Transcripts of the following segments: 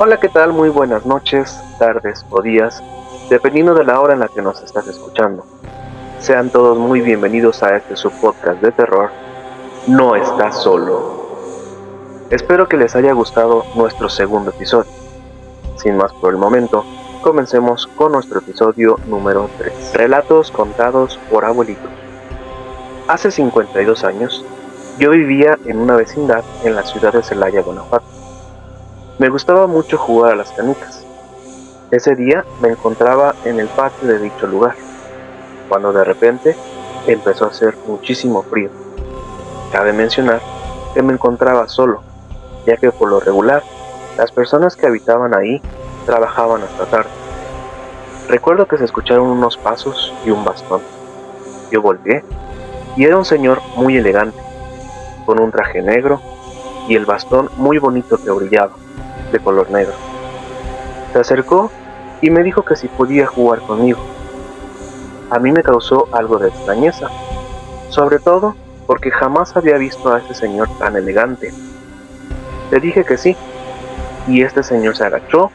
Hola, ¿qué tal? Muy buenas noches, tardes o días, dependiendo de la hora en la que nos estás escuchando. Sean todos muy bienvenidos a este subpodcast de terror, No Estás Solo. Espero que les haya gustado nuestro segundo episodio. Sin más por el momento, comencemos con nuestro episodio número 3. Relatos contados por abuelitos. Hace 52 años, yo vivía en una vecindad en la ciudad de Celaya, Guanajuato. Me gustaba mucho jugar a las canicas. Ese día me encontraba en el patio de dicho lugar, cuando de repente empezó a hacer muchísimo frío. Cabe mencionar que me encontraba solo, ya que por lo regular, las personas que habitaban ahí trabajaban hasta tarde. Recuerdo que se escucharon unos pasos y un bastón. Yo volteé y era un señor muy elegante, con un traje negro y el bastón muy bonito que brillaba, de color negro. Se acercó y me dijo que si podía jugar conmigo. A mí me causó algo de extrañeza, sobre todo porque jamás había visto a ese señor tan elegante. Le dije que sí, y este señor se agachó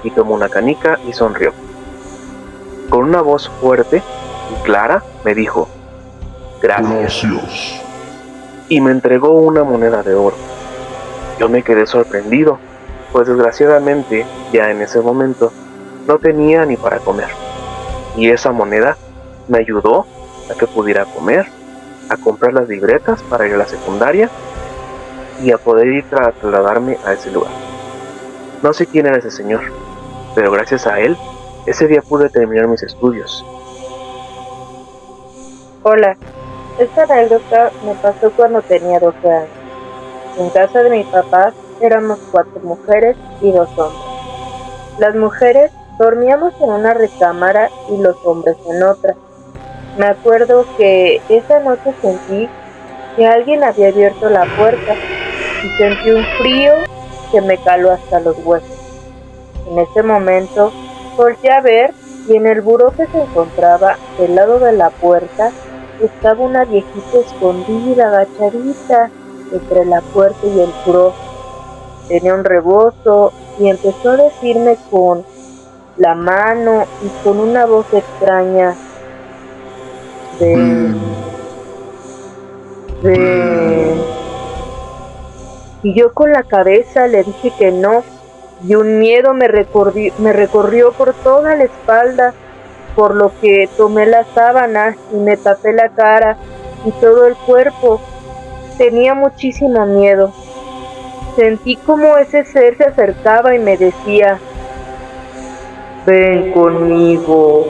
y tomó una canica y sonrió. Con una voz fuerte y clara me dijo, gracias, y me entregó una moneda de oro. Yo me quedé sorprendido, pues desgraciadamente ya en ese momento no tenía ni para comer, y esa moneda me ayudó a que pudiera comer, a comprar las libretas para ir a la secundaria y a poder ir a trasladarme a ese lugar. No sé quién era ese señor, pero gracias a él, ese día pude terminar mis estudios. Hola, esta anécdota me pasó cuando tenía 12 años. En casa de mi papá éramos 4 mujeres y 2 hombres. Las mujeres dormíamos en una recámara y los hombres en otra. Me acuerdo que esa noche sentí que alguien había abierto la puerta y sentí un frío que me caló hasta los huesos. En ese momento volteé a ver y en el buró que se encontraba del lado de la puerta estaba una viejita escondida, agachadita entre la puerta y el buró. Tenía un rebozo y empezó a decirme con la mano y con una voz extraña, ven. Y yo con la cabeza le dije que no, y un miedo me recorrió por toda la espalda, por lo que tomé la sábana y me tapé la cara y todo el cuerpo. Tenía muchísimo miedo. Sentí como ese ser se acercaba y me decía, ven conmigo.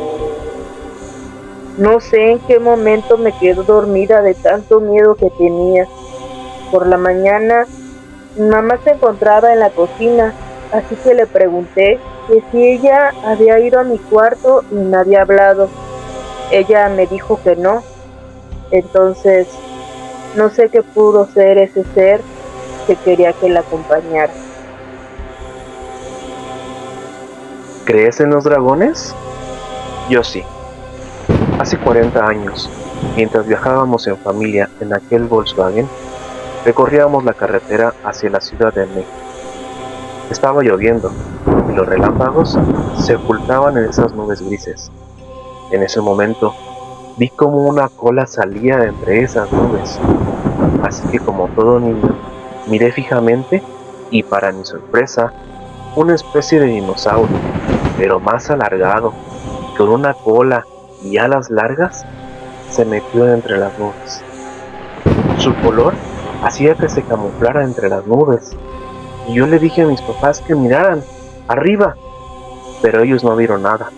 No sé en qué momento me quedé dormida de tanto miedo que tenía. Por la mañana, mi mamá se encontraba en la cocina, así que le pregunté que si ella había ido a mi cuarto y me había hablado. Ella me dijo que no. Entonces, no sé qué pudo ser ese ser que quería que la acompañara. ¿Crees en los dragones? Yo sí. Hace 40 años, mientras viajábamos en familia en aquel Volkswagen, recorríamos la carretera hacia la Ciudad de México. Estaba lloviendo y los relámpagos se ocultaban en esas nubes grises. En ese momento, vi como una cola salía de entre esas nubes. Así que como todo niño, miré fijamente y para mi sorpresa, una especie de dinosaurio, pero más alargado, con una cola y alas largas, se metió entre las nubes. Su color hacía que se camuflara entre las nubes, y yo le dije a mis papás que miraran arriba, pero ellos no vieron nada.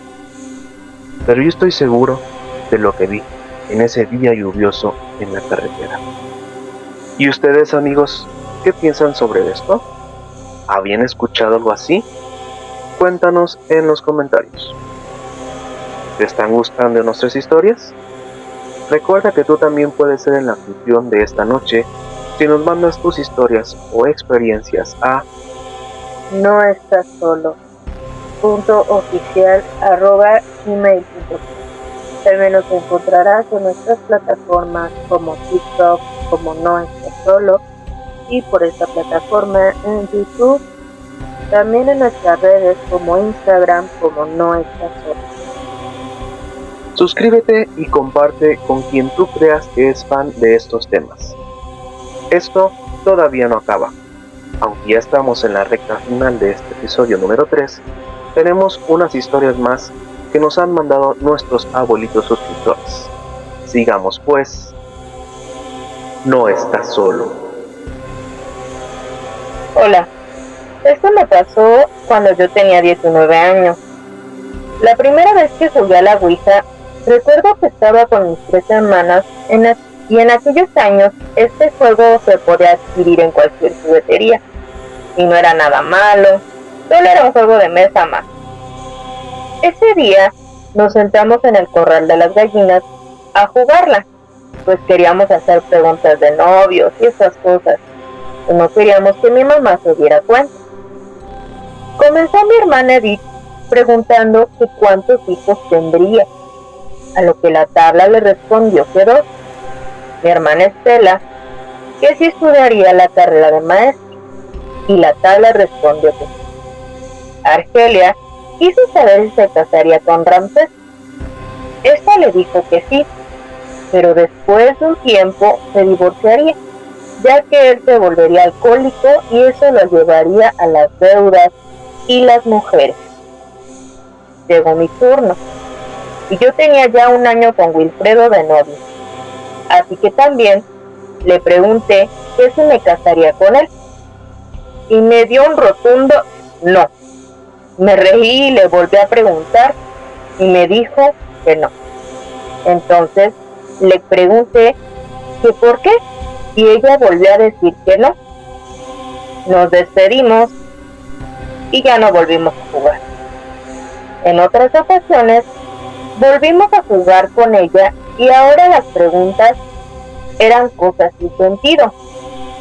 Pero yo estoy seguro de lo que vi en ese día lluvioso en la carretera. ¿Y ustedes, amigos, qué piensan sobre esto? ¿Habían escuchado algo así? Cuéntanos en los comentarios. ¿Te están gustando nuestras historias? Recuerda que tú también puedes ser el anfitrión de esta noche si nos mandas tus historias o experiencias a No estás solo. .oficial@gmail.com. También nos encontrarás en nuestras plataformas como TikTok, como No Estás Solo, y por esta plataforma en YouTube también en nuestras redes como Instagram como No Estás Solo. Suscríbete y comparte con quien tú creas que es fan de estos temas. Esto todavía no acaba. Aunque ya estamos en la recta final de este episodio número 3, tenemos unas historias más que nos han mandado nuestros abuelitos suscriptores. Sigamos pues. No estás solo. Hola, esto me pasó cuando yo tenía 19 años. La primera vez que jugué a la Ouija, recuerdo que estaba con mis 3 hermanas y en aquellos años este juego se podía adquirir en cualquier juguetería. Y no era nada malo, solo era un juego de mesa más. Ese día nos sentamos en el corral de las gallinas a jugarla, pues queríamos hacer preguntas de novios y esas cosas, y no queríamos que mi mamá se diera cuenta. Comenzó mi hermana Edith preguntando que cuántos hijos tendría, a lo que la tabla le respondió que 2. Mi hermana Estela, que si estudiaría la carrera de maestra, y la tabla respondió que sí. Argelia quiso saber si se casaría con Ramsés. Esta le dijo que sí, pero después de un tiempo se divorciaría, ya que él se volvería alcohólico y eso lo llevaría a las deudas y las mujeres. Llegó mi turno, y yo tenía ya un año con Wilfredo de novio, así que también le pregunté que si me casaría con él, y me dio un rotundo no. Me reí y le volví a preguntar, y me dijo que no. Entonces le pregunté que por qué, y ella volvió a decir que no. Nos despedimos y ya no volvimos a jugar. En otras ocasiones volvimos a jugar con ella y ahora las preguntas eran cosas sin sentido,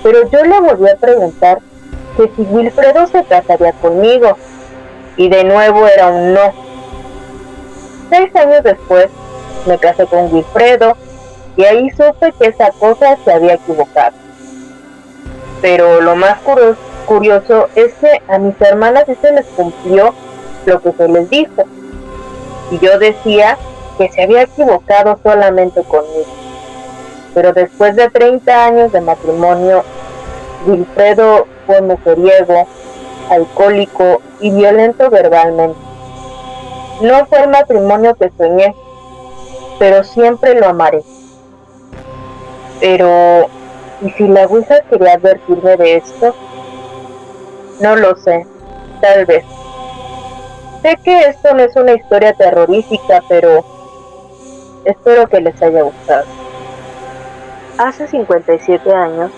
pero yo le volví a preguntar que si Wilfredo se casaría conmigo, y de nuevo era un no. 6 años después me casé con Wilfredo y ahí supe que esa cosa se había equivocado. Pero lo más curioso es que a mis hermanas sí se les cumplió lo que se les dijo, y yo decía que se había equivocado solamente conmigo. Pero después de 30 años de matrimonio, Wilfredo fue mujeriego, alcohólico y violento verbalmente. No fue el matrimonio que soñé, pero siempre lo amaré. Pero, ¿y si la Ouija quería advertirme de esto? No lo sé, tal vez. Sé que esto no es una historia terrorífica, pero espero que les haya gustado. Hace 57 años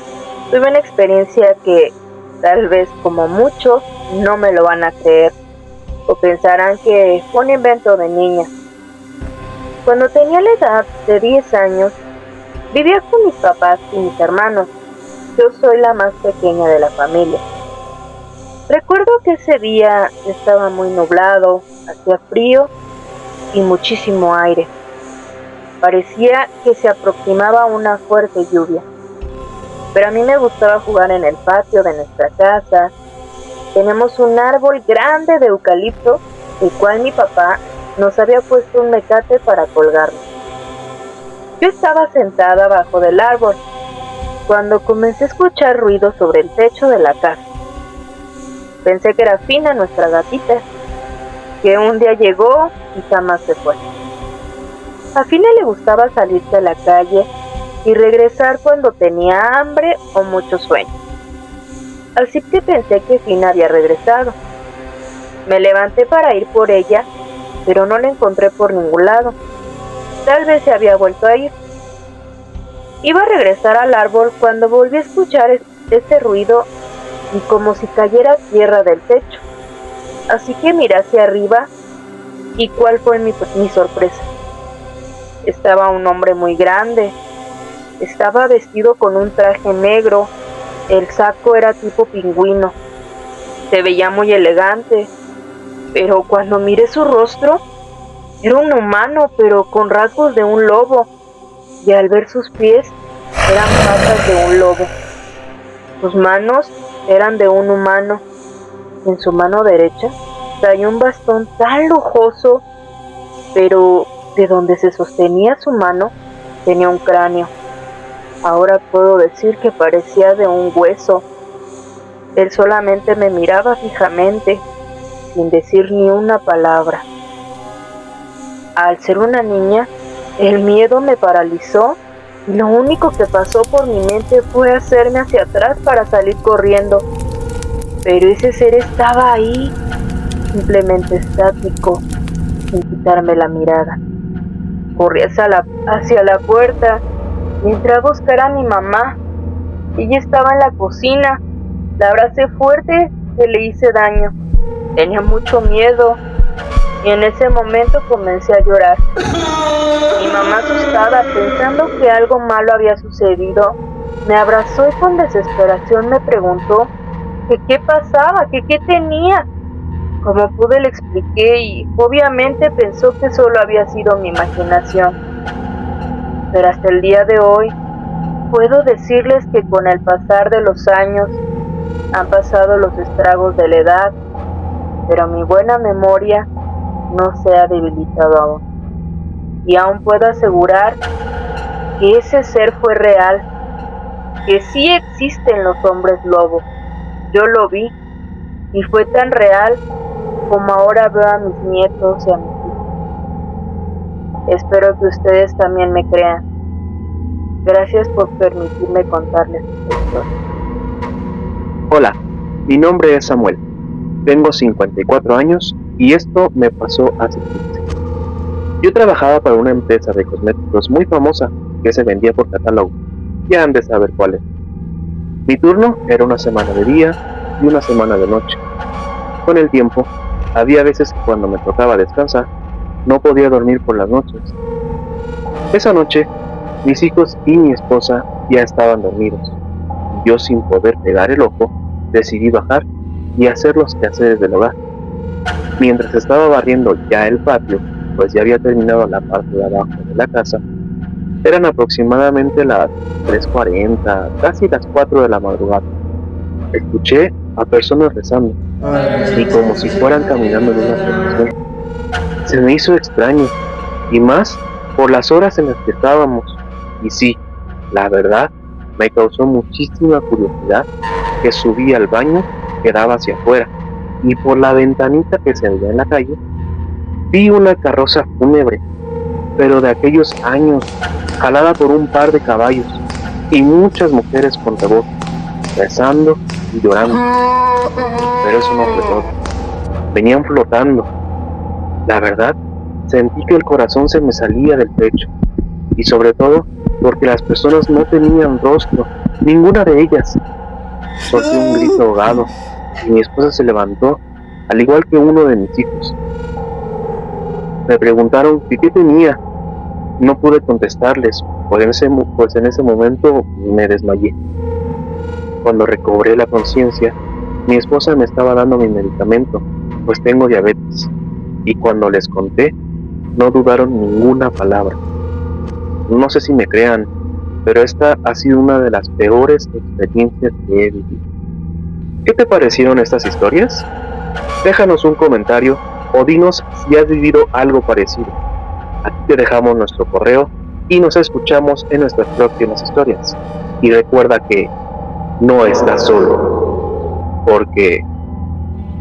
tuve una experiencia que tal vez, como muchos, no me lo van a creer o pensarán que fue un invento de niña. Cuando tenía la edad de 10 años, vivía con mis papás y mis hermanos. Yo soy la más pequeña de la familia. Recuerdo que ese día estaba muy nublado, hacía frío y muchísimo aire. Parecía que se aproximaba una fuerte lluvia. Pero a mí me gustaba jugar en el patio de nuestra casa. Tenemos un árbol grande de eucalipto, el cual mi papá nos había puesto un mecate para colgarlo. Yo estaba sentada abajo del árbol, cuando comencé a escuchar ruido sobre el techo de la casa. Pensé que era Fina, nuestra gatita, que un día llegó y jamás se fue. A Fina le gustaba salirse a la calle y regresar cuando tenía hambre o mucho sueño. Así que pensé que Fina había regresado. Me levanté para ir por ella, pero no la encontré por ningún lado. Tal vez se había vuelto a ir. Iba a regresar al árbol cuando volví a escuchar ese ruido y como si cayera tierra del techo. Así que miré hacia arriba y ¿cuál fue mi sorpresa? Estaba un hombre muy grande. Estaba vestido con un traje negro. El saco era tipo pingüino. Se veía muy elegante, pero cuando miré su rostro, era un humano, pero con rasgos de un lobo. Y al ver sus pies, eran patas de un lobo. Sus manos eran de un humano. En su mano derecha traía un bastón tan lujoso, pero de donde se sostenía su mano tenía un cráneo. Ahora puedo decir que parecía de un hueso. Él solamente me miraba fijamente, sin decir ni una palabra. Al ser una niña, el miedo me paralizó y lo único que pasó por mi mente fue hacerme hacia atrás para salir corriendo. Pero ese ser estaba ahí, simplemente estático, sin quitarme la mirada. Corrí hacia la puerta y entré a buscar a mi mamá. Ella estaba en la cocina. La abracé fuerte y le hice daño. Tenía mucho miedo y en ese momento comencé a llorar. Mi mamá, asustada, pensando que algo malo había sucedido, me abrazó y con desesperación me preguntó que qué pasaba, que qué tenía. Como pude le expliqué y obviamente pensó que solo había sido mi imaginación. Pero hasta el día de hoy puedo decirles que con el pasar de los años han pasado los estragos de la edad, pero mi buena memoria no se ha debilitado aún. Y aún puedo asegurar que ese ser fue real, que sí existen los hombres lobo. Yo lo vi y fue tan real como ahora veo a mis nietos y a mis hijos. Espero que ustedes también me crean. Gracias por permitirme contarles esta historia. Hola, mi nombre es Samuel. Tengo 54 años y esto me pasó hace 15. Yo trabajaba para una empresa de cosméticos muy famosa que se vendía por catálogo. Ya han de saber cuál es. Mi turno era una semana de día y una semana de noche. Con el tiempo, había veces que cuando me tocaba descansar, no podía dormir por las noches. Esa noche, mis hijos y mi esposa ya estaban dormidos. Yo, sin poder pegar el ojo, decidí bajar y hacer los quehaceres del hogar. Mientras estaba barriendo ya el patio, pues ya había terminado la parte de abajo de la casa, eran aproximadamente las 3:40, casi las 4 de la madrugada. Escuché a personas rezando, y como si fueran caminando en una procesión. Se me hizo extraño, y más por las horas en las que estábamos. Y sí, la verdad, me causó muchísima curiosidad que subí al baño que daba hacia afuera, y por la ventanita que se veía en la calle, vi una carroza fúnebre, pero de aquellos años, jalada por un par de caballos, y muchas mujeres con rebozo, rezando y llorando. Pero eso no fue todo. Venían flotando. La verdad, sentí que el corazón se me salía del pecho, y sobre todo porque las personas no tenían rostro, ninguna de ellas. Solté un grito ahogado y mi esposa se levantó, al igual que uno de mis hijos. Me preguntaron que qué tenía. No pude contestarles, pues en ese momento me desmayé. Cuando recobré la conciencia, mi esposa me estaba dando mi medicamento, pues tengo diabetes, y cuando les conté, no dudaron ninguna palabra. No sé si me crean, pero esta ha sido una de las peores experiencias que he vivido. ¿Qué te parecieron estas historias? Déjanos un comentario o dinos si has vivido algo parecido. Aquí te dejamos nuestro correo y nos escuchamos en nuestras próximas historias. Y recuerda que no estás solo, porque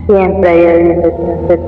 siempre hay alguien detrás de ti.